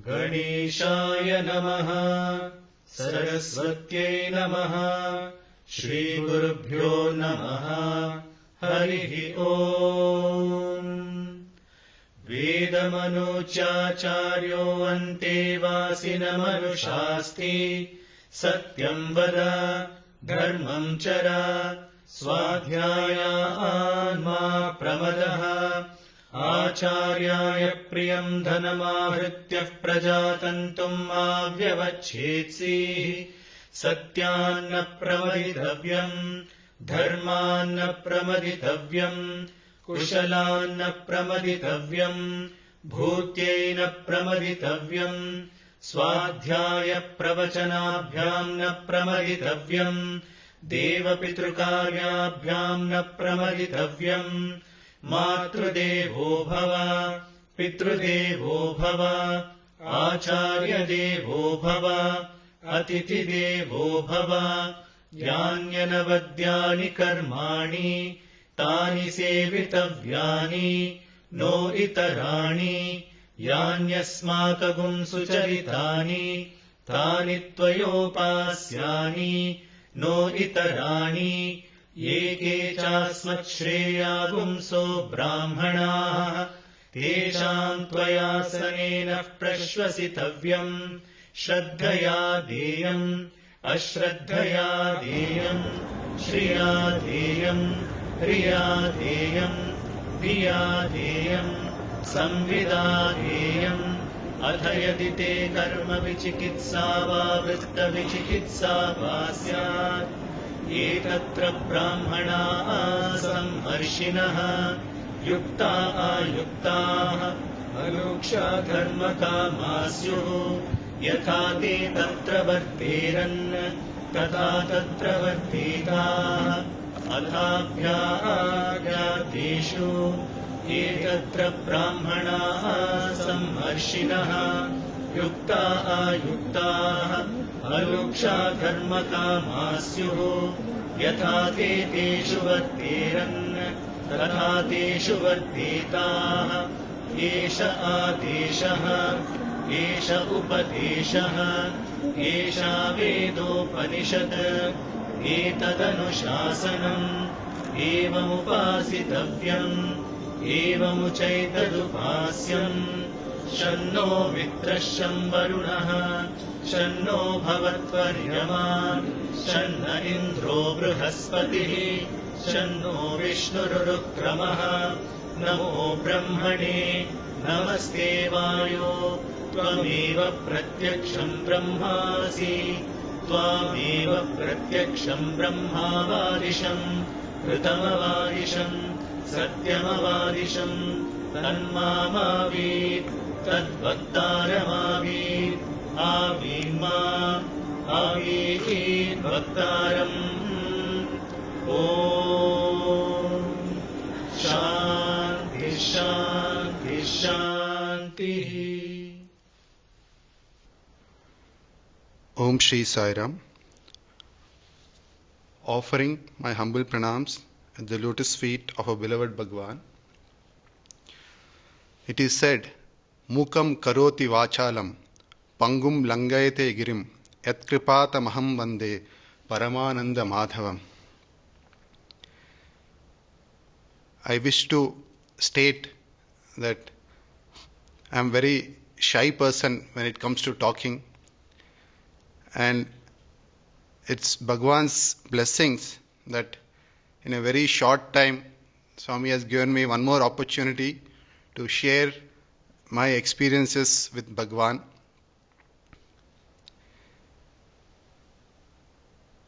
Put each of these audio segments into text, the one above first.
गणेशाय नमः। सरस्वत्यै नमः। श्रीगुरुभ्यो नमः। हरिः ओम्। वेदमनोचाचार्यो अन्तेवासिनमनुशास्ति। सत्यम् वद धर्मम् चर स्वाध्यायान्मा प्रमदः। आचार्याय प्रियम् धनमाहृत्यः प्रजातन्तुम् मा व्यवच्छेत्सीः। सत्यान्न प्रमदितव्यम् धर्मान्न प्रमदितव्यम् कुशलान्न प्रमदितव्यम् भूत्यैन प्रमदितव्यम् स्वाध्यायप्रवचनाभ्याम् न प्रमदितव्यम् देवपितृकार्याभ्याम् न प्रमदितव्यम् मातृदेवो भव पितृदेवो भव आचार्यदेवो भव अतिथिदेवो भव। यान्यनवद्यानि कर्माणि तानि सेवितव्यानि नो इतराणि। यान्यस्माकगुम् सुचरितानि तानि त्वयोपास्यानि नो इतराणि। ये के चास्मच्छ्रेयागुंसो ब्राह्मणाः तेषाम् त्वयासनेन प्रश्वसितव्यम्। श्रद्धया देयम् अश्रद्धया देयम् श्रिया देयम् प्रिया देयम् धिया देयम् संविदा देयम्। अथ यदि ते कर्म विचिकित्सा वा वृत्तविचिकित्सा वा स्यात् एतत्र ब्राह्मणाः सम्मर्षिणः युक्ता अयुक्ताः अलुक्षा धर्मकामा स्युः। यथा ते तत्र वर्तेरन् तथा तत्र वर्तेताः। अथाभ्यादेषु एतत्र ब्राह्मणाः सम्मर्षिणः युक्ता अयुक्ताः अलुक्षा धर्मकामा स्युः। यथा ते तेषु वर्तेरन् तथा तेषु वर्तेताः। एष आदेशः एष उपदेशः एषा वेदोपनिषत् एतदनुशासनम् एवमुपासितव्यम् एवमुचैतदुपास्यम्। शन्नो मित्रः शं वरुणः शन्नो भवत्वर्यमा शन्न इन्द्रो बृहस्पतिः शन्नो विष्णुरुक्रमः। नमो ब्रह्मणे नमस्ते वायो त्वमेव प्रत्यक्षम् ब्रह्मासि। त्वामेव प्रत्यक्षम् ब्रह्मावादिशम् कृतमवादिशम् सत्यमवादिशम्। तन्मामावीत् तद्वक्तारमावीत् आवीन्मा आवीत् वक्तारम्। ॐ शान्ति शान्ति शान्तिः। Om Shri Sai Ram. Offering my humble pranams at the lotus feet of our beloved Bhagwan. It is said, Mukam karoti vachalam, pangum langayate girim, yat kripatamaham vande, paramananda madhavam. I wish to state that I am a very shy person when it comes to talking. And it's Bhagwan's blessings that in a very short time, Swami has given me one more opportunity to share my experiences with Bhagwan.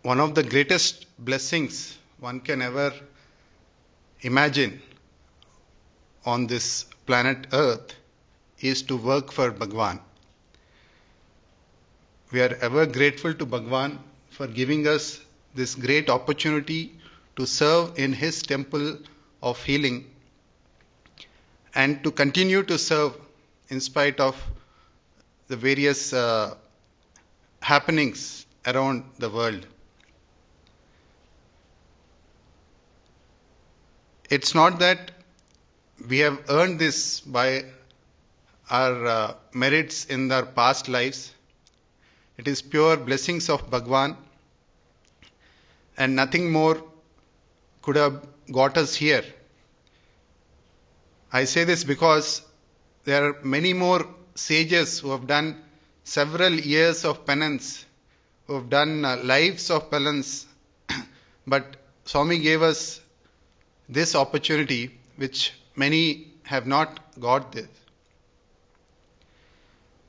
One of the greatest blessings one can ever imagine on this planet Earth is to work for Bhagwan. We are ever grateful to Bhagwan for giving us this great opportunity to serve in his temple of healing and to continue to serve in spite of the various happenings around the world. it's not that we have earned this by our merits in our past lives. It is pure blessings of Bhagwan, and nothing more could have got us here. I say this because there are many more sages who have done several years of penance, who have done lives of penance, but Swami gave us this opportunity which many have not got this.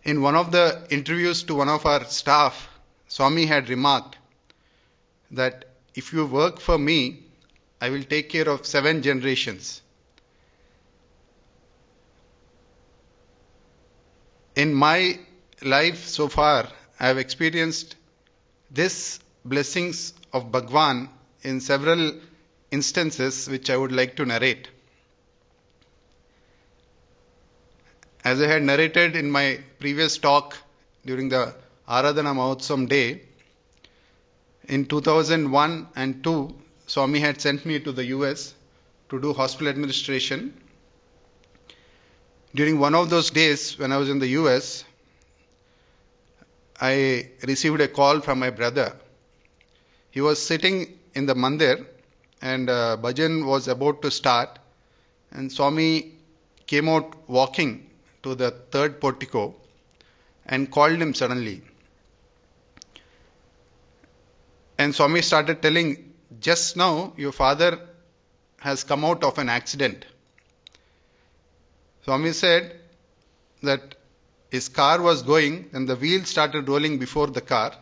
In one of the interviews to one of our staff, Swami had remarked that if you work for me, I will take care of 7 generations. In my life so far, I have experienced this blessings of Bhagwan in several instances which I would like to narrate. As I had narrated in my previous talk during the Aradhana Mahotsam day, in 2001 and 2, Swami had sent me to the US to do hospital administration. During one of those days when I was in the US, I received a call from my brother. He was sitting in the mandir and bhajan was about to start, and Swami came out walking to the third portico and called him suddenly. And Swami started telling, just now your father has come out of an accident. Swami said that his car was going and the wheels started rolling before the car,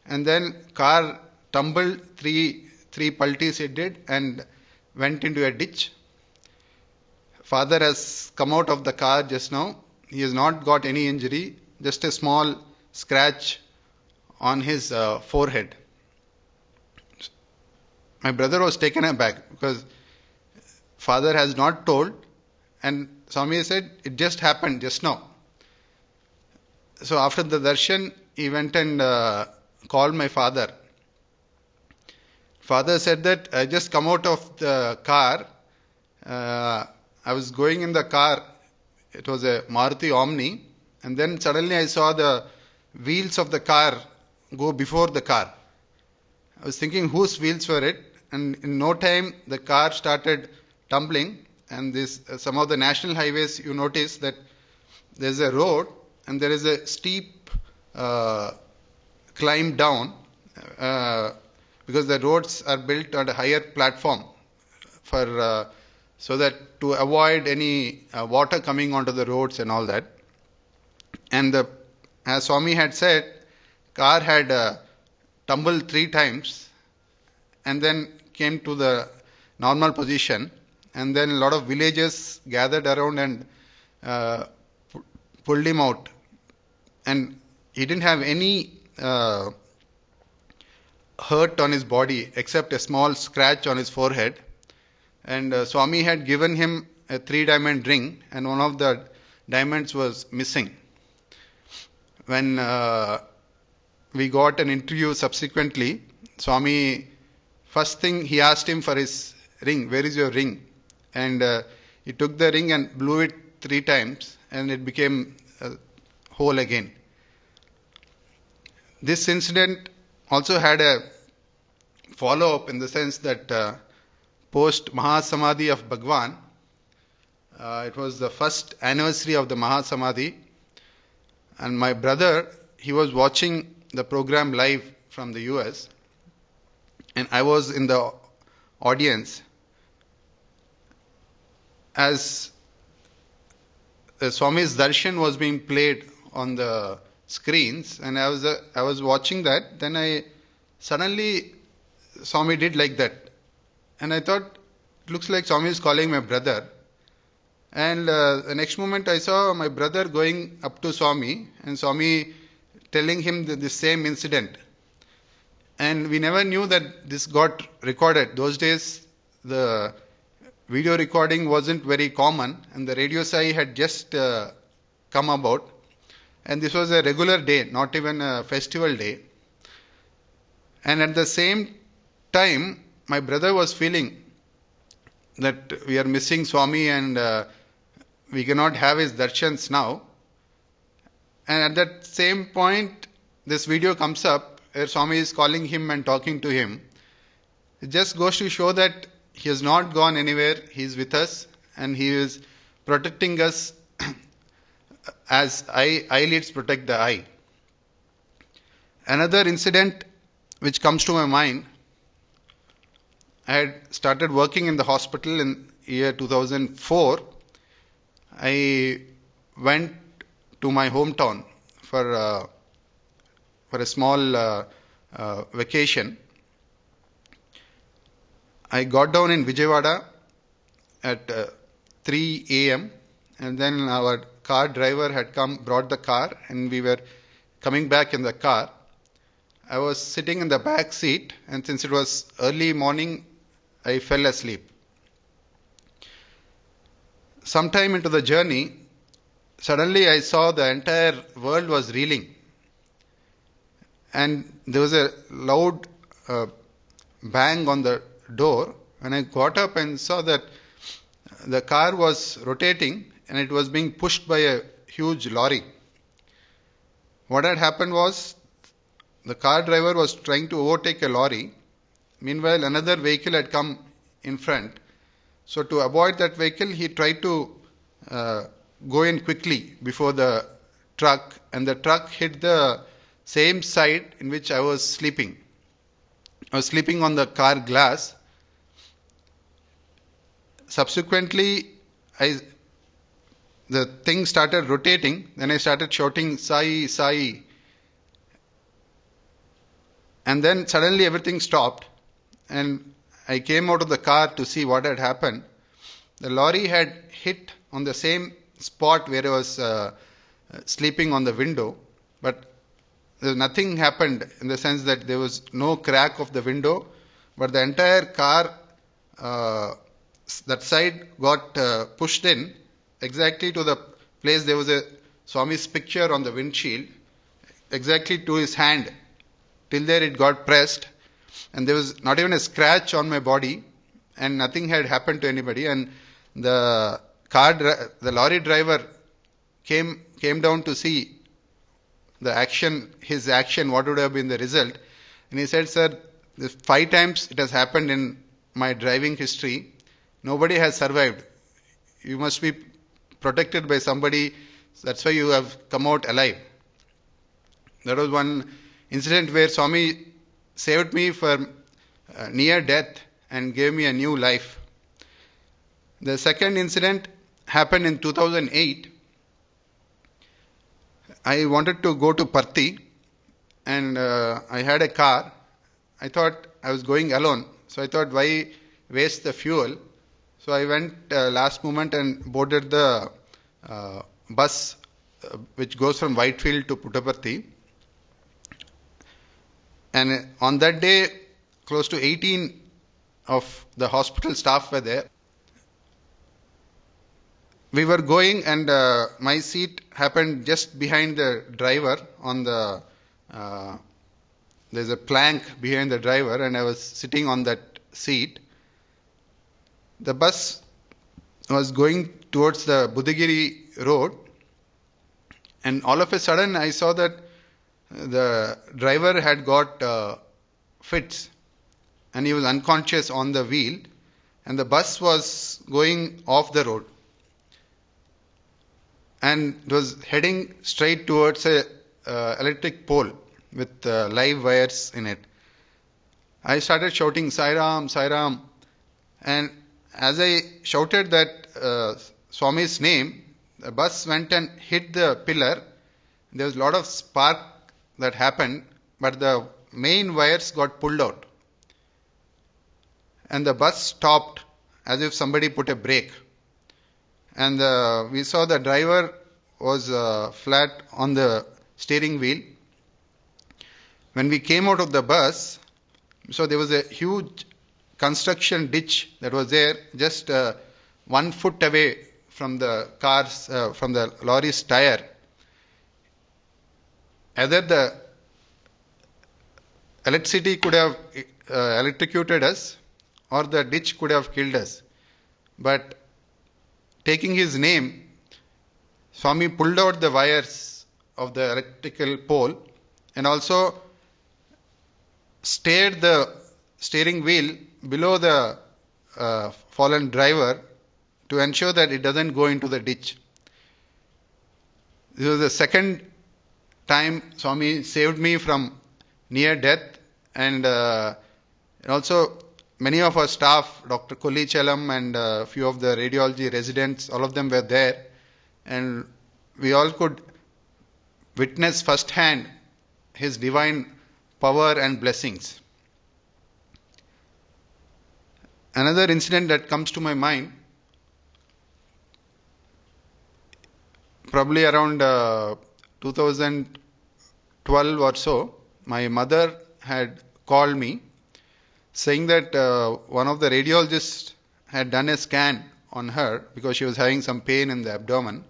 and then car tumbled, three paltis it did and went into a ditch. Father has come out of the car just now. He has not got any injury, just a small scratch on his forehead. My brother was taken aback because father has not told, and Swami said it just happened just now. So after the darshan, he went and called my father. Father said that I just come out of the car. I was going in the car. It was a Maruti Omni, and then suddenly I saw the wheels of the car go before the car. I was thinking whose wheels were it, and in no time the car started tumbling. And this some of the national highways, you notice that there is a road and there is a steep climb down because the roads are built on a higher platform for so that to avoid any water coming onto the roads and all that. And as Swami had said, car had tumbled 3 times and then came to the normal position, and then a lot of villagers gathered around and pulled him out, and he didn't have any hurt on his body except a small scratch on his forehead. And Swami had given him a 3-diamond ring, and one of the diamonds was missing. When we got an interview subsequently, Swami, first thing he asked him for his ring, where is your ring? And he took the ring and blew it 3 times and it became whole again. This incident also had a follow-up in the sense that post Mahasamadhi of Bhagwan, it was the first anniversary of the Mahasamadhi, and my brother, he was watching the program live from the US, and I was in the audience. As Swami's darshan was being played on the screens, and I was watching that, then I suddenly Swami did like that, and I thought it looks like Swami is calling my brother. And the next moment I saw my brother going up to Swami and Swami telling him the same incident. And we never knew that this got recorded. Those days the video recording wasn't very common, and the Radio Sai had just come about, and this was a regular day, not even a festival day. And at the same time, my brother was feeling that we are missing Swami and we cannot have his darshans now. And at that same point, this video comes up where Swami is calling him and talking to him. It just goes to show that he has not gone anywhere. He is with us and he is protecting us as eyelids protect the eye. Another incident which comes to my mind, I had started working in the hospital in year 2004. I went to my hometown for a small vacation. I got down in Vijayawada at 3 a.m. and then our car driver had brought the car, and we were coming back in the car. I was sitting in the back seat, and since it was early morning, I fell asleep. Sometime into the journey, suddenly I saw the entire world was reeling. And there was a loud bang on the door. When I got up and saw that the car was rotating and it was being pushed by a huge lorry. What had happened was the car driver was trying to overtake a lorry. Meanwhile, another vehicle had come in front. So to avoid that vehicle, he tried to go in quickly before the truck, and the truck hit the same side in which I was sleeping. I was sleeping on the car glass. Subsequently, the thing started rotating. Then I started shouting, "Sai, Sai." And then suddenly everything stopped. And I came out of the car to see what had happened. The lorry had hit on the same spot where I was sleeping on the window. But nothing happened in the sense that there was no crack of the window. But the entire car, that side got pushed in exactly to the place there was a Swami's picture on the windshield, exactly to his hand. Till there it got pressed, and there was not even a scratch on my body, and nothing had happened to anybody. And the lorry driver came down to see his action, what would have been the result. And he said, "Sir, 5 times it has happened in my driving history. Nobody has survived. You must be protected by somebody. That's why you have come out alive." That was one incident where Swami saved me from near death and gave me a new life. The second incident happened in 2008. I wanted to go to Parthi, and I had a car. I thought I was going alone, so I thought, why waste the fuel? So I went last moment and boarded the bus which goes from Whitefield to Puttaparthi. And on that day, close to 18 of the hospital staff were there. We were going, and my seat happened just behind the driver. There's a plank behind the driver, and I was sitting on that seat. The bus was going towards the Buddhagiri road, and all of a sudden I saw that the driver had got fits, and he was unconscious on the wheel, and the bus was going off the road, and it was heading straight towards a electric pole with live wires in it. I started shouting, "Sai Ram, Sai Ram," and as I shouted that Swami's name, the bus went and hit the pillar. There was a lot of spark that happened, but the main wires got pulled out. And the bus stopped as if somebody put a brake. And we saw the driver was flat on the steering wheel. When we came out of the bus, so there was a huge construction ditch that was there, just 1 foot away from the from the lorry's tire. Either the electricity could have electrocuted us, or the ditch could have killed us. But taking his name, Swami pulled out the wires of the electrical pole and also steered the steering wheel below the fallen driver to ensure that it doesn't go into the ditch. This was the second time Swami saved me from near death, and also many of our staff, Dr. Kollichalam and a few of the radiology residents, all of them were there, and we all could witness firsthand his divine power and blessings. Another incident that comes to my mind, probably around 2012 or so, my mother had called me saying that one of the radiologists had done a scan on her because she was having some pain in the abdomen,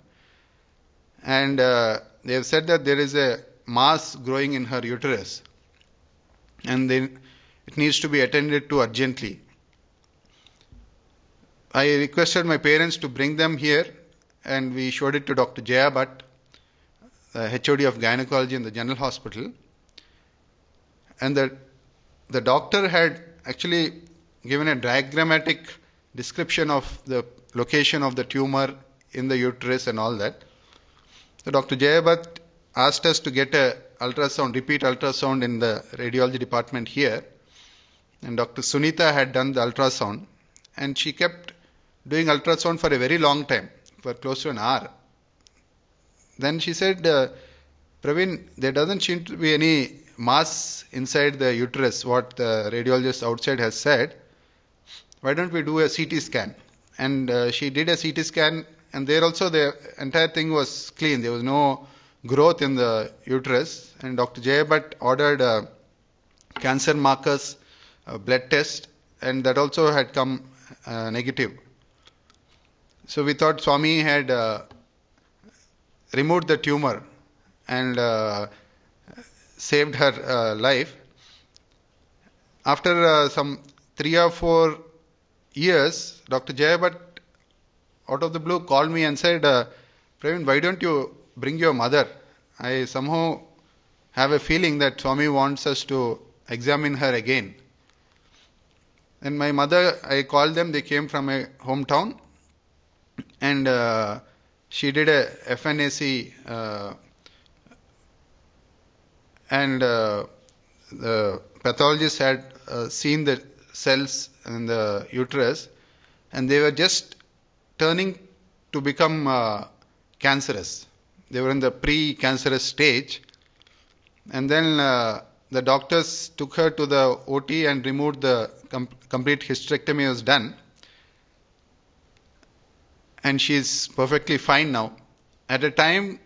and they have said that there is a mass growing in her uterus and then it needs to be attended to urgently. I requested my parents to bring them here, and we showed it to Dr. Jaya Bhatt, the HOD of gynecology in the general hospital, and the doctor had actually given a diagrammatic description of the location of the tumor in the uterus and all that. So Dr. Jaya Bhatt asked us to get a repeat ultrasound in the radiology department here, and Dr. Sunita had done the ultrasound, and she kept doing ultrasound for a very long time, for close to an hour. Then she said, Praveen, there doesn't seem to be any mass inside the uterus, what the radiologist outside has said. Why don't we do a CT scan? And she did a CT scan, and there also the entire thing was clean. There was no growth in the uterus. And Dr. Jaya Bhatt ordered cancer markers, blood test, and that also had come negative. So we thought Swami had removed the tumor and saved her life. After some 3 or 4 years, Dr. Jaya Bhatt out of the blue called me and said, Praveen, why don't you bring your mother? I somehow have a feeling that Swami wants us to examine her again. And my mother, I called them, they came from a hometown, and she did a FNAC, and the pathologist had seen the cells in the uterus, and they were just turning to become cancerous. They were in the pre-cancerous stage, and then the doctors took her to the OT and removed the complete hysterectomy was done, and she is perfectly fine now. At a time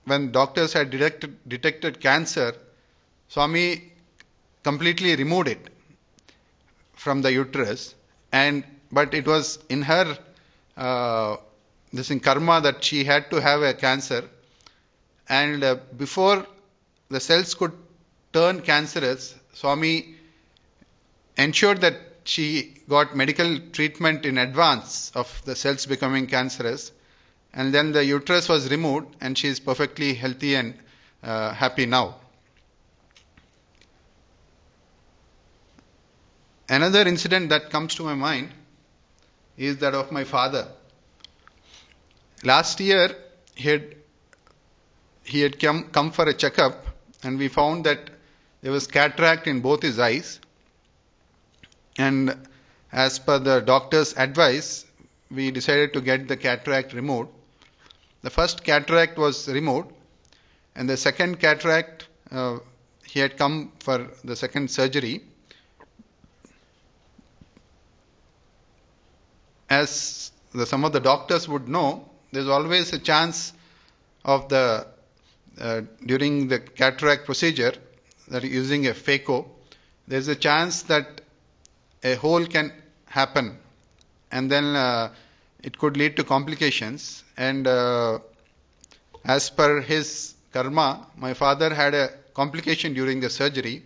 when doctors had detected cancer, Swami completely removed it from the uterus, but it was in her this in karma that she had to have a cancer, and before the cells could turn cancerous, Swami ensured that she got medical treatment in advance of the cells becoming cancerous, and then the uterus was removed, and she is perfectly healthy and happy now. Another incident that comes to my mind is that of my father. Last year, he had come for a checkup, and we found that there was cataract in both his eyes. And as per the doctor's advice, we decided to get the cataract removed. The first cataract was removed, and the second cataract, he had come for the second surgery. As some of the doctors would know, there's always a chance of during the cataract procedure, that using a phaco, there's a chance that a hole can happen, and then it could lead to complications. And as per his karma, my father had a complication during the surgery,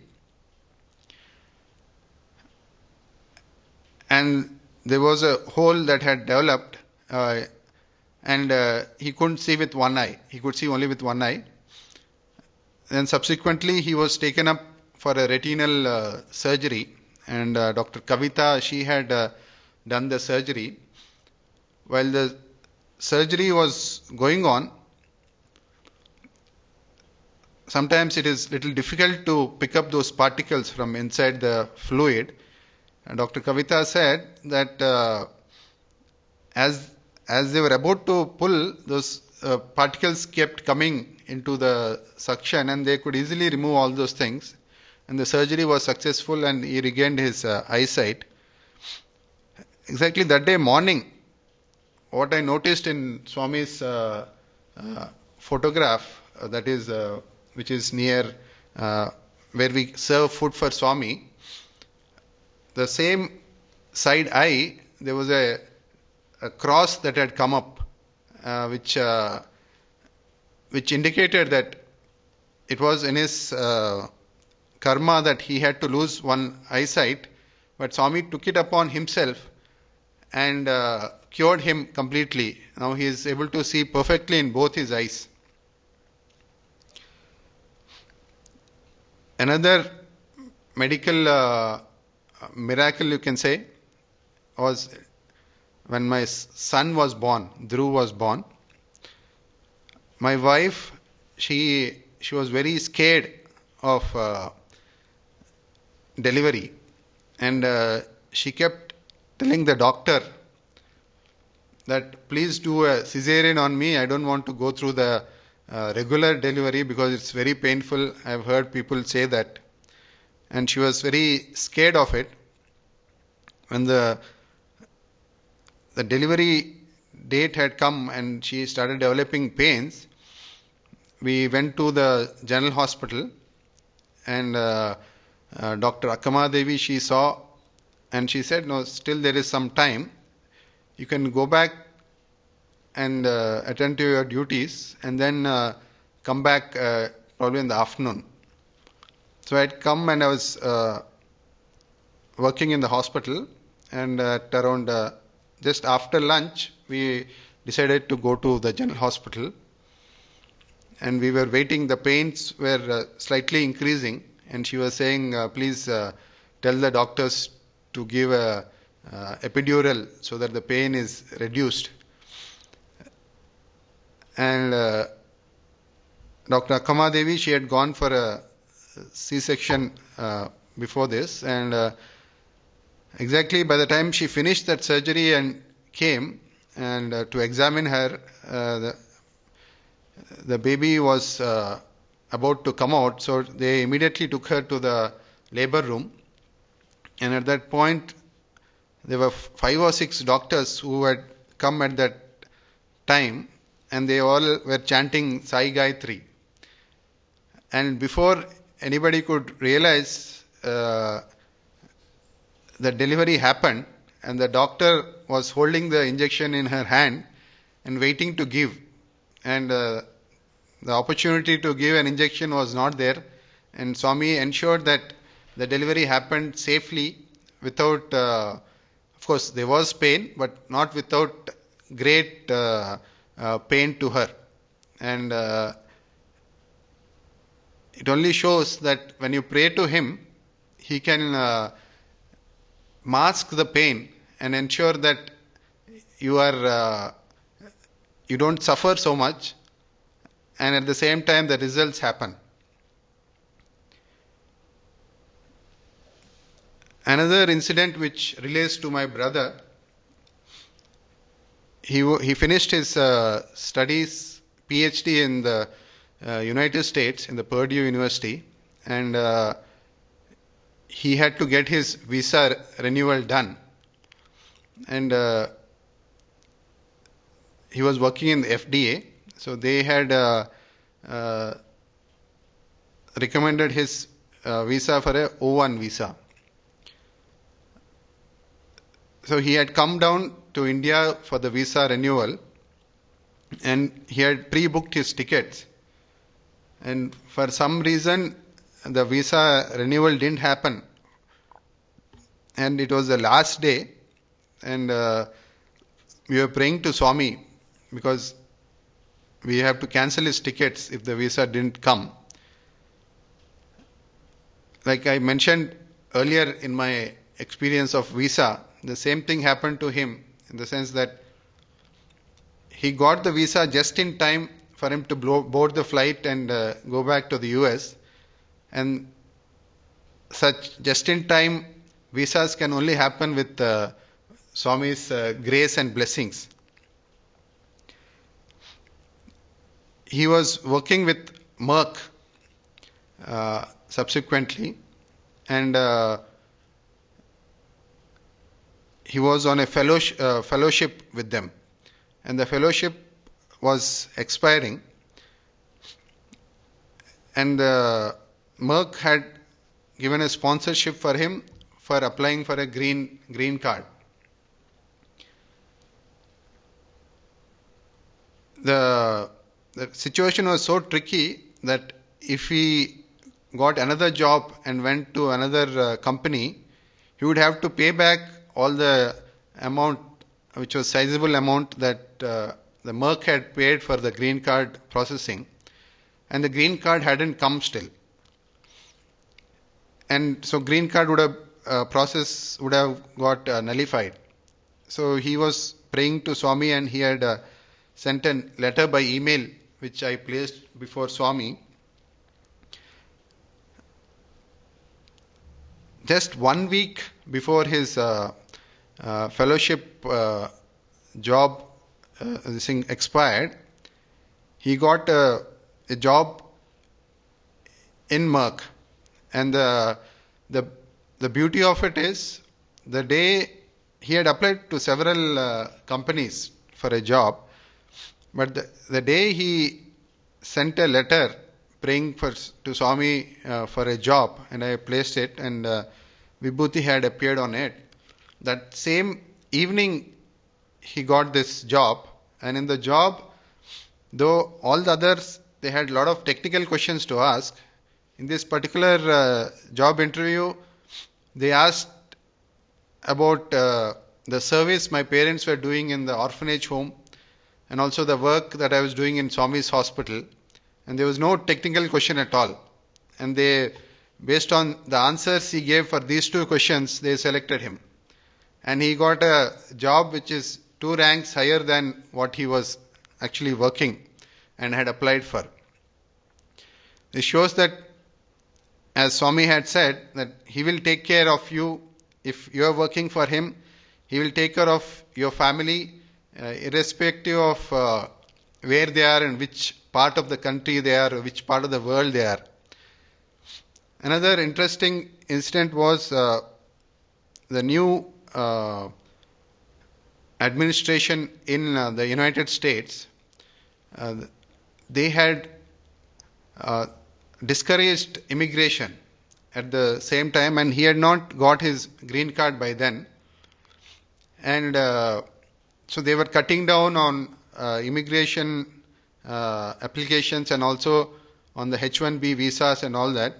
and there was a hole that had developed, and he couldn't see with one eye. He could see only with one eye. Then subsequently he was taken up for a retinal surgery, and Dr. Kavita, she had done the surgery. While the surgery was going on, sometimes it is little difficult to pick up those particles from inside the fluid. And Dr. Kavita said that as they were about to pull, those particles kept coming into the suction, and they could easily remove all those things. And the surgery was successful, and he regained his eyesight. Exactly that day morning, what I noticed in Swami's photograph, that is, which is near where we serve food for Swami, the same side eye, there was a cross that had come up, which indicated that it was in his karma that he had to lose one eyesight, but Swami took it upon himself and cured him completely. Now he is able to see perfectly in both his eyes. Another medical miracle, you can say, was when my son was born, Dhruv was born. My wife, she was very scared of delivery, and she kept telling the doctor that please do a cesarean on me. I don't want to go through the regular delivery because it's very painful. I've heard people say that. And she was very scared of it. When the delivery date had come and she started developing pains, we went to the general hospital, and Dr. Akkama Devi, she saw, and she said, no, still there is some time. You can go back and attend to your duties, and then come back probably in the afternoon. So I had come, and I was working in the hospital, and at around just after lunch, we decided to go to the general hospital, and we were waiting. The pains were slightly increasing, and she was saying, please tell the doctors to give a epidural so that the pain is reduced. And Dr. Akkama Devi, she had gone for a C-section before this, and exactly by the time she finished that surgery and came and to examine her, the baby was about to come out, so they immediately took her to the labor room. And at that point, there were 5 or 6 doctors who had come at that time, and they all were chanting Sai Gayatri. And before anybody could realize, the delivery happened, and the doctor was holding the injection in her hand and waiting to give. And the opportunity to give an injection was not there, and Swami ensured that the delivery happened safely without, of course there was pain, but not without great pain to her. And it only shows that when you pray to him, he can mask the pain and ensure that you don't suffer so much, and at the same time the results happen. Another incident which relates to my brother, he finished his studies, PhD in the United States, in the Purdue University, and he had to get his visa renewal done. And he was working in the FDA, so they had recommended his visa for a O1 visa. So he had come down to India for the visa renewal, and he had pre-booked his tickets. And for some reason, the visa renewal didn't happen. And it was the last day, and we were praying to Swami because we have to cancel his tickets if the visa didn't come. Like I mentioned earlier in my experience of visa, the same thing happened to him in the sense that he got the visa just in time for him to board the flight and go back to the US. And such just-in-time visas can only happen with Swami's grace and blessings. He was working with Merck subsequently, and he was on a fellowship with them, and the fellowship was expiring, and Merck had given a sponsorship for him for applying for a green card. The situation was so tricky that if he got another job and went to another company, he would have to pay back all the amount, which was sizable amount that the Merck had paid for the green card processing, and the green card hadn't come still. And so green card would have process would have got nullified. So he was praying to Swami, and he had sent a letter by email which I placed before Swami. Just 1 week before his fellowship job expired, he got a job in Merck. And the beauty of it is, the day he had applied to several companies for a job, but the day he sent a letter praying to Swami for a job, and I placed it, and Vibhuti had appeared on it, that same evening he got this job. And in the job, though all the others, they had a lot of technical questions to ask, in this particular job interview, they asked about the service my parents were doing in the orphanage home, and also the work that I was doing in Swami's hospital. And there was no technical question at all. And they, based on the answers he gave for these two questions, they selected him. And he got a job which is 2 ranks higher than what he was actually working and had applied for. This shows that, as Swami had said, that he will take care of you. If you are working for him, he will take care of your family, irrespective of where they are and which part of the country they are, or which part of the world they are. Another interesting incident was the new administration in the United States. They had discouraged immigration at the same time, and he had not got his green card by then. And so they were cutting down on immigration applications, and also on the H-1B visas and all that.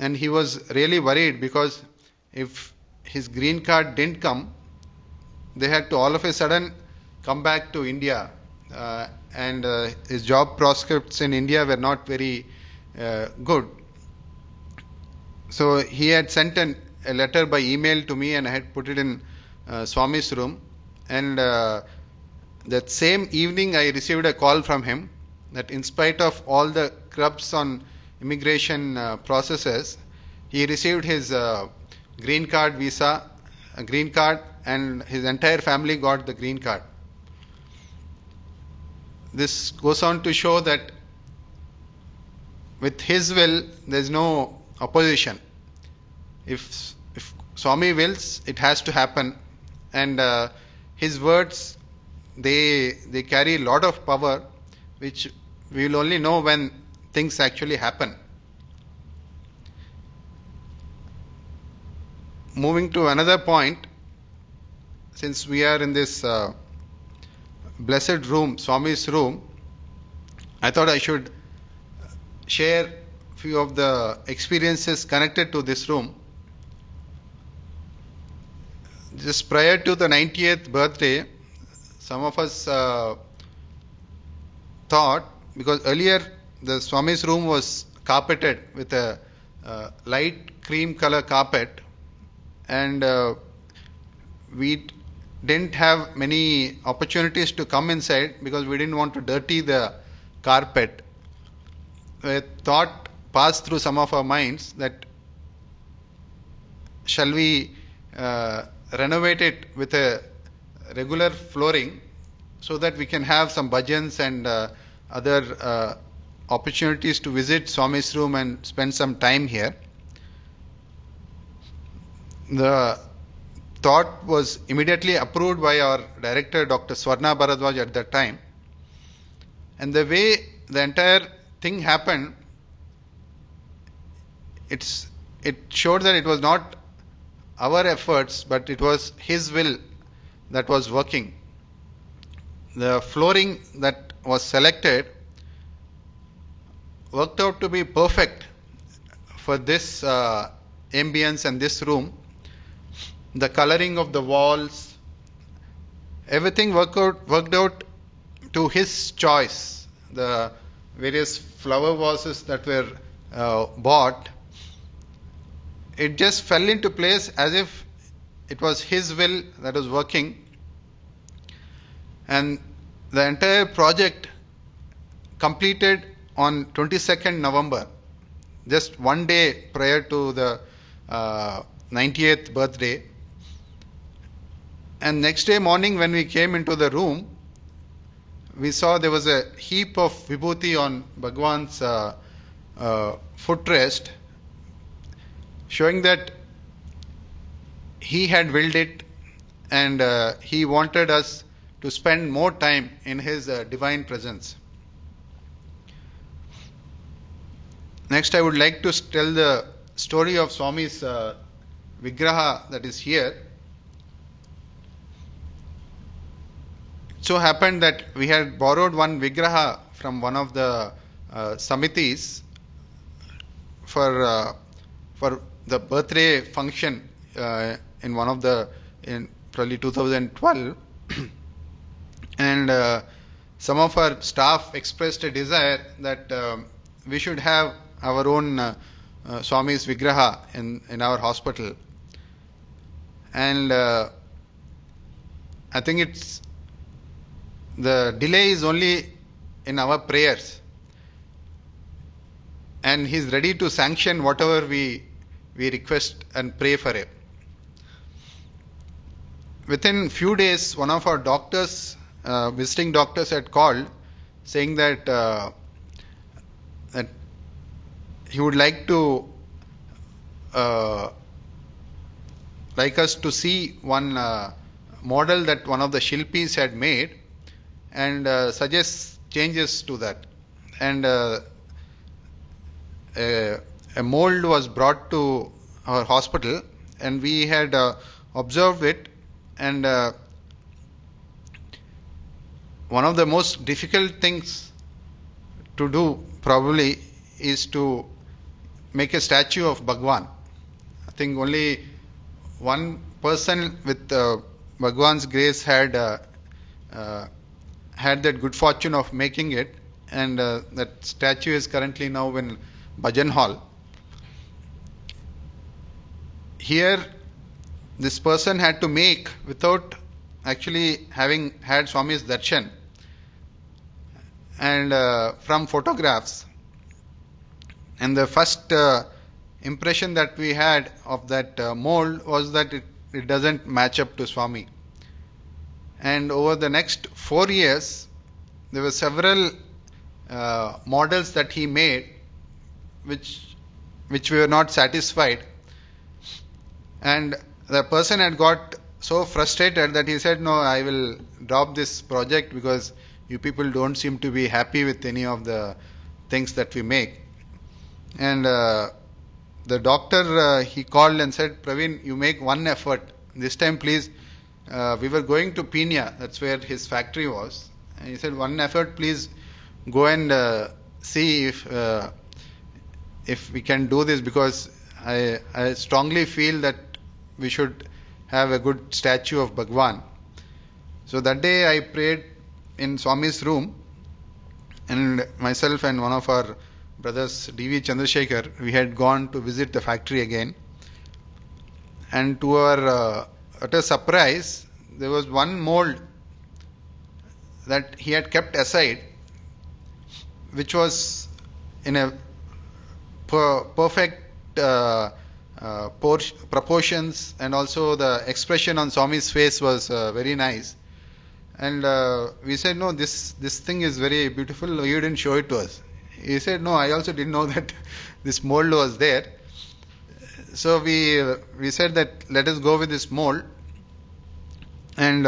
And he was really worried, because if his green card didn't come, they had to all of a sudden come back to India, and his job prospects in India were not very good. So he had sent a letter by email to me, and I had put it in Swami's room. And that same evening I received a call from him that in spite of all the crubs on immigration processes, he received his green card visa, a green card, and his entire family got the green card. This goes on to show that with his will, there is no opposition. If Swami wills, it has to happen. And his words, they carry a lot of power, which we will only know when things actually happen. Moving to another point, since we are in this blessed room, Swami's room, I thought I should share a few of the experiences connected to this room. just prior to the 90th birthday, some of us thought, because earlier the Swami's room was carpeted with a light cream color carpet, and we didn't have many opportunities to come inside because we didn't want to dirty the carpet. A thought passed through some of our minds that shall we renovate it with a regular flooring so that we can have some bhajans and other opportunities to visit Swami's room and spend some time here. The thought was immediately approved by our director, Dr. Swarna Bharadwaj, at that time. And the way the entire thing happened, it showed that it was not our efforts, but it was his will that was working. The flooring that was selected worked out to be perfect for this ambience and this room. The coloring of the walls, everything worked out to his choice. The various flower vases that were bought, it just fell into place as if it was his will that was working. And the entire project completed on 22nd November, just one day prior to the 90th birthday. And next day morning when we came into the room, we saw there was a heap of vibhuti on Bhagwan's footrest, showing that he had willed it and he wanted us to spend more time in his divine presence. Next, I would like to tell the story of Swami's Vigraha that is here. It so happened that we had borrowed one Vigraha from one of the Samitis for the birthday function in one of the, in probably 2012. And some of our staff expressed a desire that we should have our own Swami's Vigraha in our hospital. And I think it's the delay is only in our prayers, and he's ready to sanction whatever we request and pray for it. Within few days, one of our doctors, visiting doctors, had called saying that that he would like us to see one model that one of the Shilpis had made and suggest changes to that. And a mold was brought to our hospital, and we had observed it. And one of the most difficult things to do probably is to make a statue of Bhagwan. I think only one person with Bhagwan's grace had that good fortune of making it, and that statue is currently now in Bhajan Hall. Here, this person had to make without actually having had Swami's darshan, and from photographs. And the first impression that we had of that mold was that it doesn't match up to Swami. And over the next 4 years, there were several models that he made which we were not satisfied. And the person had got so frustrated that he said, "No, I will drop this project because you people don't seem to be happy with any of the things that we make." And the doctor, he called and said, "Praveen, you make one effort. This time, please." We were going to Pina, that's where his factory was. And he said, "One effort, please go and see if we can do this, because I strongly feel that we should have a good statue of Bhagwan. So that day I prayed in Swami's room, and myself and one of our brothers, D.V. Chandrasekhar, we had gone to visit the factory again. And to our utter surprise, there was one mold that he had kept aside, which was in a perfect proportions, and also the expression on Swami's face was very nice. And we said, no, this thing is very beautiful, you didn't show it to us. He said, no, I also didn't know that this mold was there. So we said that let us go with this mold. And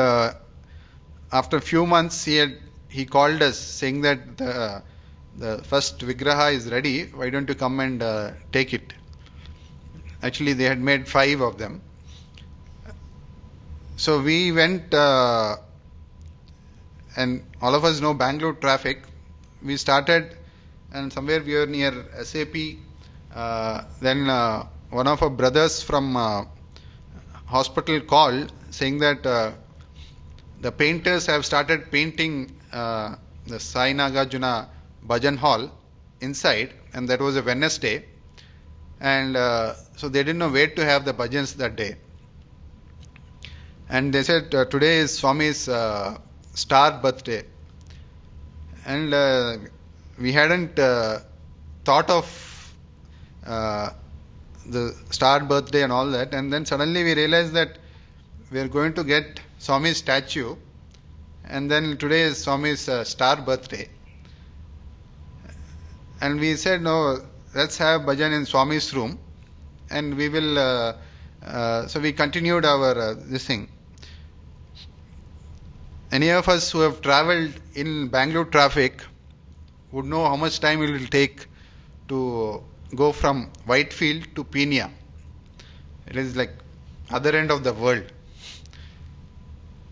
after a few months he called us saying that the first Vigraha is ready, why don't you come and take it. Actually they had made 5 of them. So we went, and all of us know Bangalore traffic. We started, and somewhere we were near SAP. Then one of our brothers from hospital called saying that the painters have started painting the Sai Nagarjuna Bhajan Hall inside, and that was a Wednesday. And so they didn't know where to have the bhajans that day. And they said today is Swami's star birthday. And we hadn't thought of the star birthday and all that. And then suddenly we realized that we are going to get Swami's statue. And then today is Swami's star birthday. And we said, no, let's have bhajan in Swami's room. And we will, so we continued our this thing. Any of us who have travelled in Bangalore traffic would know how much time it will take to go from Whitefield to Peenya. It is like other end of the world.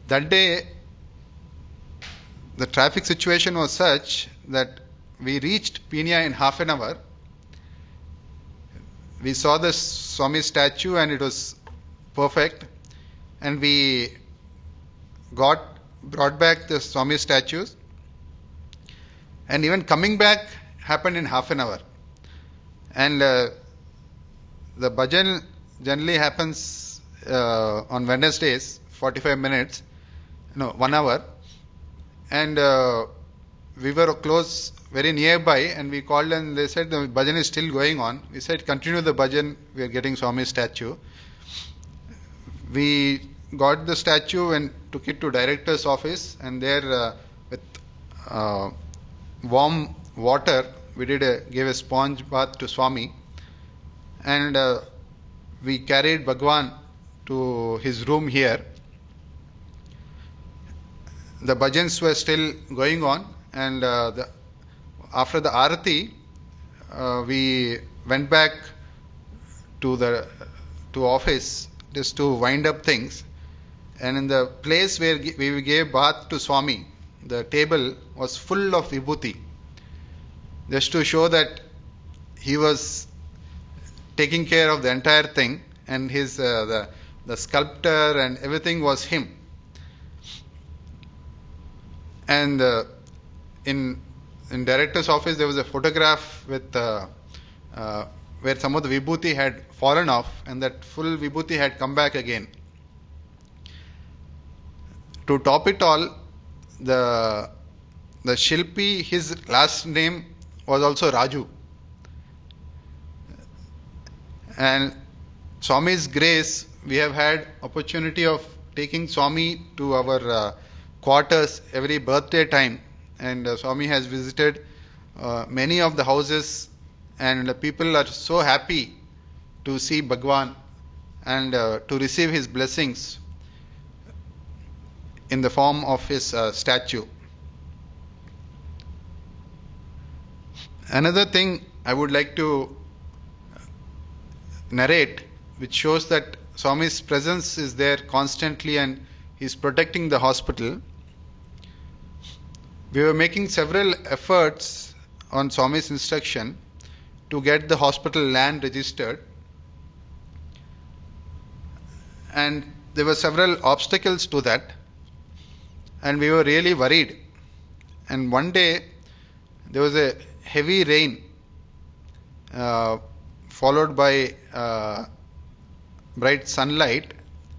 That day, the traffic situation was such that we reached Peenya in half an hour. We saw the Swami statue and it was perfect. And we brought back the Swami statues. And even coming back happened in half an hour. And the bhajan generally happens on Wednesdays, 45 minutes, 1 hour. And we were close, very nearby, and we called and they said the bhajan is still going on. We said continue the bhajan, we are getting Swami's statue. We got the statue and took it to director's office, and there with warm water we gave a sponge bath to Swami, and we carried Bhagwan to his room here. The bhajans were still going on, and after the arati we went back to office just to wind up things. And in the place where we gave bath to Swami, the table was full of vibhuti, just to show that he was taking care of the entire thing, and his the sculptor and everything was him. And in director's office there was a photograph with where some of the vibhuti had fallen off, and that full vibhuti had come back again. To top it all, the Shilpi, his last name was also Raju. And Swami's grace, we have had opportunity of taking Swami to our quarters every birthday time, and Swami has visited many of the houses, and the people are so happy to see Bhagwan and to receive his blessings in the form of his statue. Another thing I would like to narrate, which shows that Swami's presence is there constantly and he's protecting the hospital. We were making several efforts on Swami's instruction to get the hospital land registered, and there were several obstacles to that, and we were really worried. And one day there was a heavy rain followed by bright sunlight,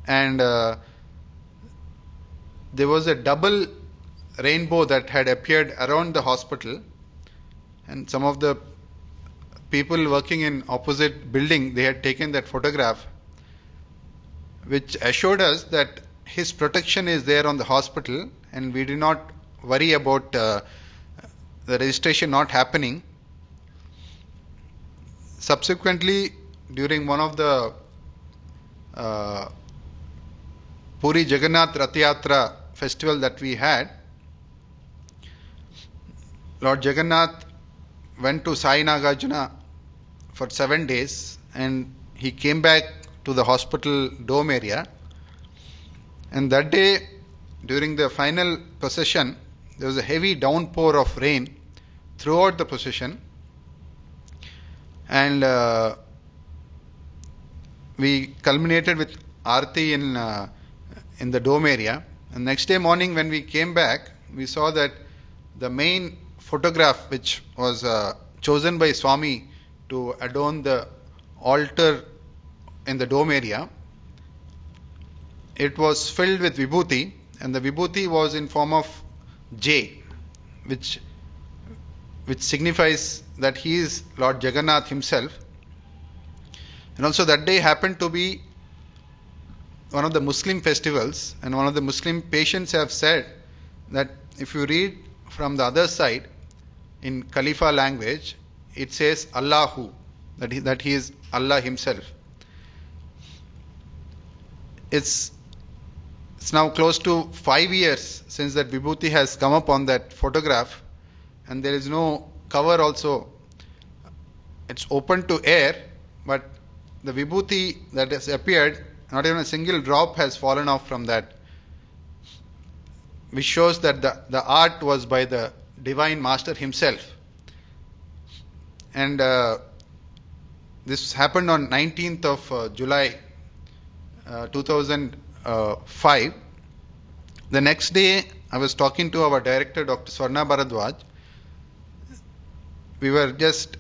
and there was a double rainbow that had appeared around the hospital, and some of the people working in opposite building, they had taken that photograph, which assured us that his protection is there on the hospital, and we do not worry about the registration not happening. Subsequently, during one of the Puri Jagannath Rath Yatra festival that we had, Lord Jagannath went to Sai Nagarjuna for 7 days, and he came back to the hospital dome area. And that day, during the final procession, there was a heavy downpour of rain throughout the procession, and we culminated with Aarti in the dome area. And next day morning, when we came back, we saw that the main photograph, which was chosen by Swami to adorn the altar in the dome area, it was filled with vibhuti, and the vibhuti was in form of J, which signifies that he is Lord Jagannath himself. And also that day happened to be one of the Muslim festivals, and one of the Muslim patients have said that if you read from the other side in Khalifa language, it says Allahu, that he is Allah himself. It's now close to 5 years since that vibhuti has come up on that photograph, and there is no cover also. It's open to air, but the vibhuti that has appeared, not even a single drop has fallen off from that, which shows that the art was by the Divine Master himself. And this happened on 19th of July 2005. The next day, I was talking to our director, Dr. Swarna Bharadwaj. We were just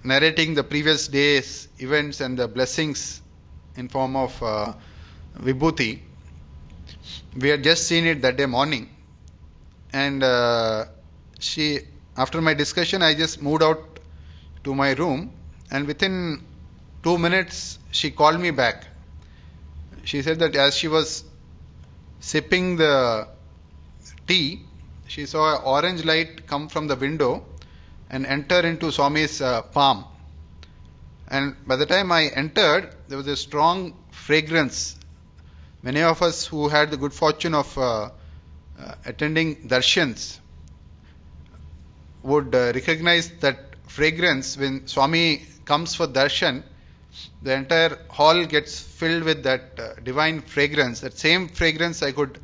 narrating the previous day's events and the blessings in form of vibhuti. We had just seen it that day morning, and after my discussion, I just moved out to my room, and within 2 minutes she called me back. She said that as she was sipping the tea, she saw an orange light come from the window and enter into Swami's palm. And by the time I entered, there was a strong fragrance. Many of us who had the good fortune of attending darshans would recognize that fragrance. When Swami comes for darshan, the entire hall gets filled with that divine fragrance. That same fragrance I could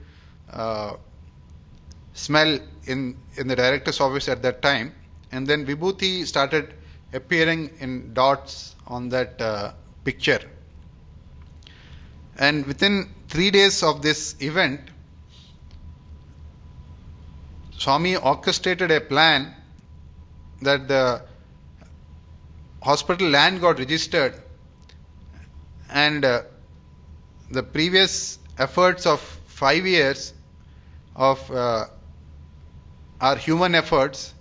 smell in the director's office at that time. And then vibhuti started appearing in dots on that picture. And within 3 days of this event, Swami orchestrated a plan that the hospital land got registered, and the previous efforts of 5 years of our human efforts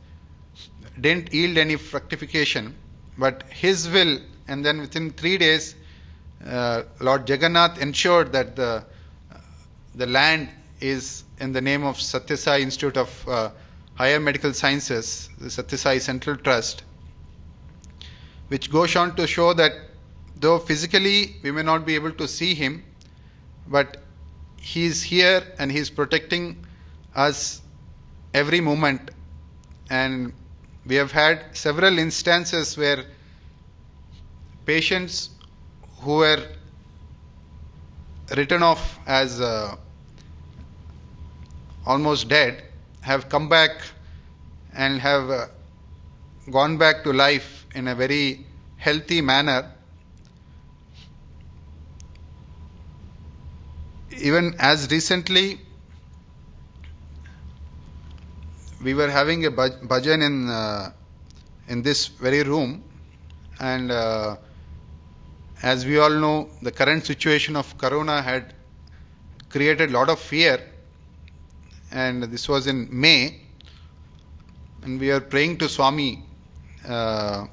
didn't yield any fructification, but his will, and then within 3 days Lord Jagannath ensured that the land is in the name of Satya Sai Institute of Higher Medical Sciences, the Satya Sai Central Trust, which goes on to show that though physically we may not be able to see him, but he is here and he is protecting us every moment. And we have had several instances where patients who were written off as almost dead have come back and have gone back to life in a very healthy manner. even as recently, we were having a bhajan in this very room, and as we all know, the current situation of Corona had created a lot of fear, and this was in May, and we are praying to Swami to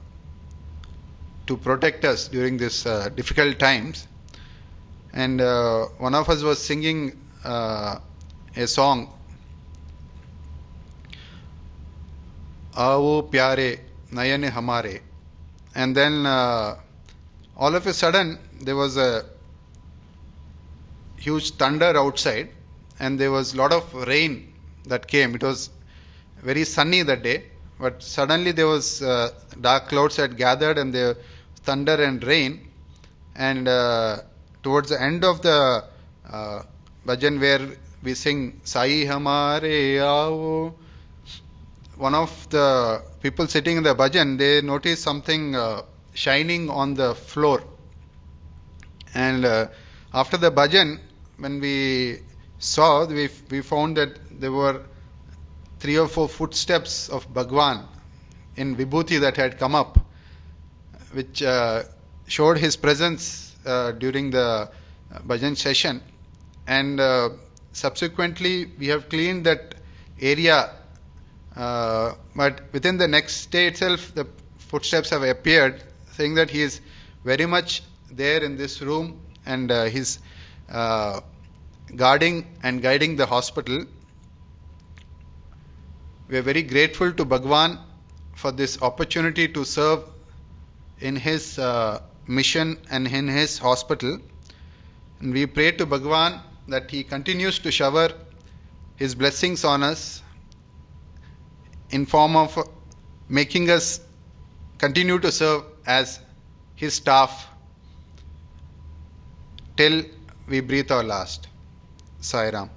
protect us during this difficult times. And one of us was singing a song, Aao Pyare Nayane Hamare. And then all of a sudden there was a huge thunder outside, and there was a lot of rain that came. It was very sunny that day, but suddenly there was dark clouds had gathered, and there thunder and rain. And towards the end of the bhajan, where we sing Sai Hamare Aao, one of the people sitting in the bhajan, they noticed something shining on the floor. And after the bhajan, when we saw, we found that there were 3 or 4 footsteps of Bhagwan in Vibhuti that had come up, which showed his presence during the bhajan session. And subsequently, we have cleaned that area, but within the next day itself, the footsteps have appeared, saying that he is very much there in this room, and he's guarding and guiding the hospital. We are very grateful to Bhagwan for this opportunity to serve in his mission and in his hospital. And we pray to Bhagwan that he continues to shower his blessings on us in form of making us continue to serve as his staff till we breathe our last. Sai Ram.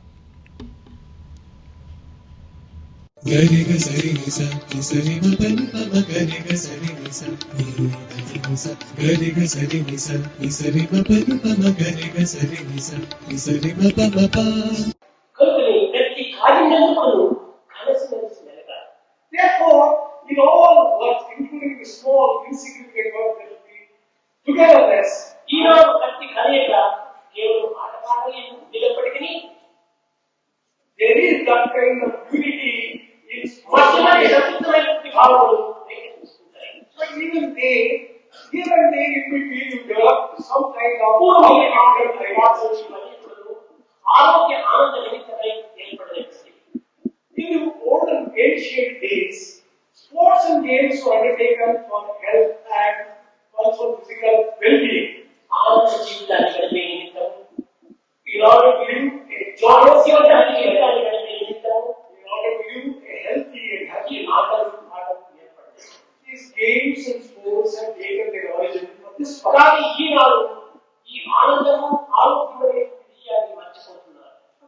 Gari ga sari nisa, nisari ma pani pa ma gari ga sari nisa, nisa. Gari ga sari nisa, nisari ma pani pa ma gari ga sari nisa, nisari ma pa ma pa. Therefore, in all works, including the small, insignificant work that we togetherness, there is that kind of unity in but even they in between you develop some kind of in the olden ancient days, sports and games were undertaken for health and also physical well-being. In order to live a joyous in order to live a healthy and happy life. These games and sports have taken their origin from this part.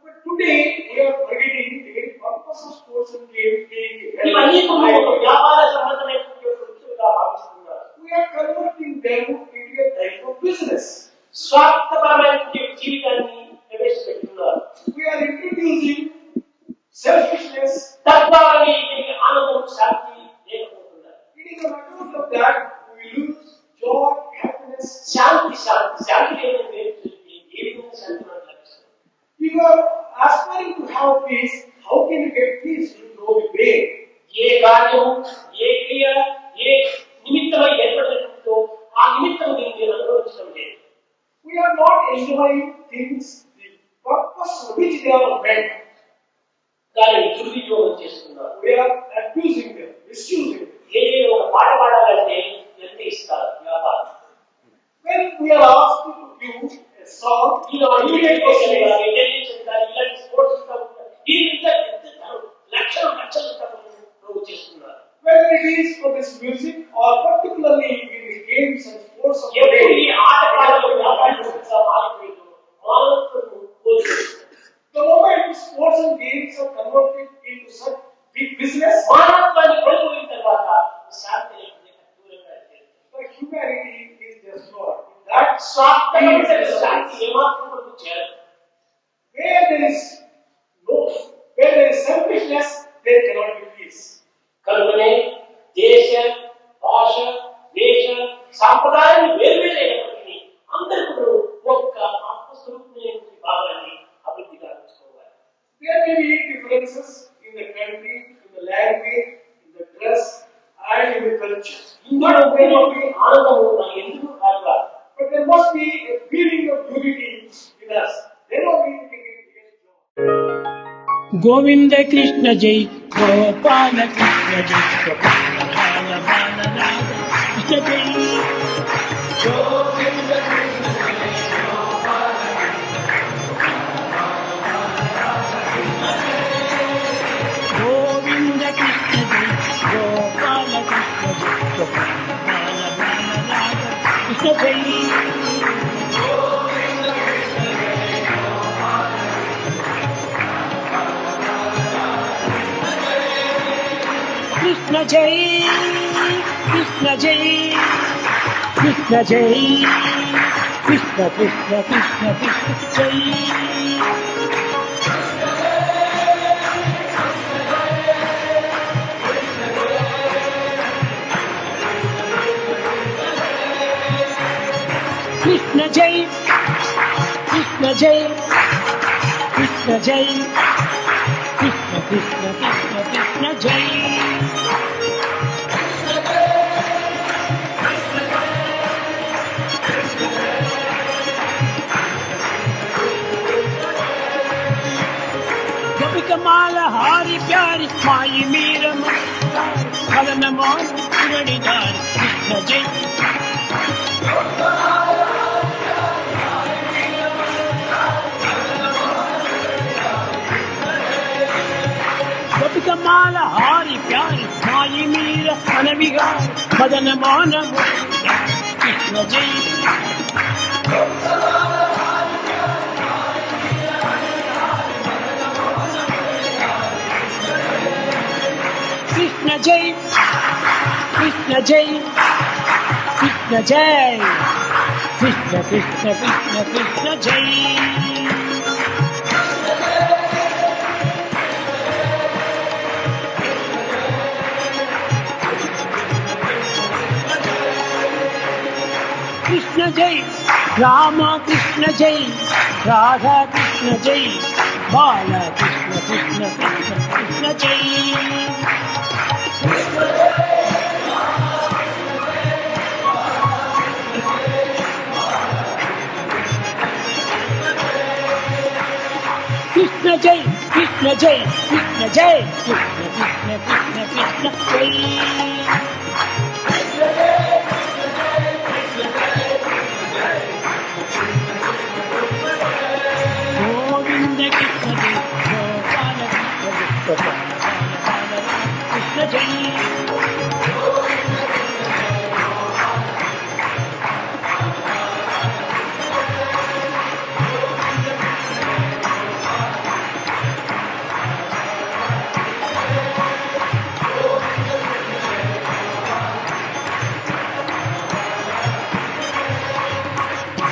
But today, we are forgetting the very purpose of sports and games being we are converting them into a type of business. We are introducing selfishness. It is on account of that we lose joy, happiness. If you are aspiring to have peace, how can you get peace? You know the way. We are not enjoying things, the purpose for which they are meant. We are abusing them, misusing them. When we are asked to do a song, whether it is for this music or particularly in the games and sports of the day, the moment sports and games are converted into such big business, the humanity is destroyed. That Where there is selfishness, there cannot be peace. కనుకనే దేశ భాష దేశ సాంప్రదాయాలు వేరువేరైనప్పటికీ అందరికీ ఒక్క ఆత్మస్వరూపమైనటువంటి భావాన్ని అభివృద్ధి గావించుకోవాలి. There may be differences in the country, in the language, in the dress, and in the culture. ఇందులో ఉపయోగపడి ఆనందం నాకు ఎందుకు కాదు. But there must be a feeling of unity in us. Then only we can experience joy. Govind Krishna जय गोपाल कृष्ण जय गोपाल बाल बाल राग कृष्ण जय गोविंद कृष्ण जय गोपाल गोविंद कृष्ण जय गोपाल कृष्ण जय गोपाल बाल बाल राग कृष्ण जय कृष्ण जय कृष्ण जय कृष्ण जय कृष्ण कृष्ण कृष्ण कृष्ण जय कृष्ण जय कृष्ण जय कृष्ण जय कृष्ण कृष्ण कृष्ण कृष्ण जय कमाल हारी प्यारी माई मीर मदन मोहन मुरलीधर कृष्ण जय कमाल हारी प्यारी माई मीर मन विहार मदन मोहन मुरलीधर कृष्ण जय कृष्ण जय कृष्ण जय कृष्ण जय कृष्ण कृष्ण कृष्ण कृष्ण जय कृष्ण जय राम कृष्ण जय राधा कृष्ण जय बाला कृष्ण कृष्ण कृष्ण कृष्ण जय कृष्ण जय कृष्ण जय कृष्ण जय कृष्ण कृष्ण कृष्ण कृष्ण जय गोविंद कृष्ण जय गोपाल कृष्ण जय गोपाल बाल बाल कृष्ण जय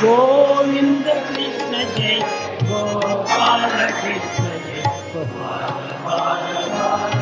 गोविंद कृष्ण जय गोपाल कृष्ण जय गोपाल बाल बाल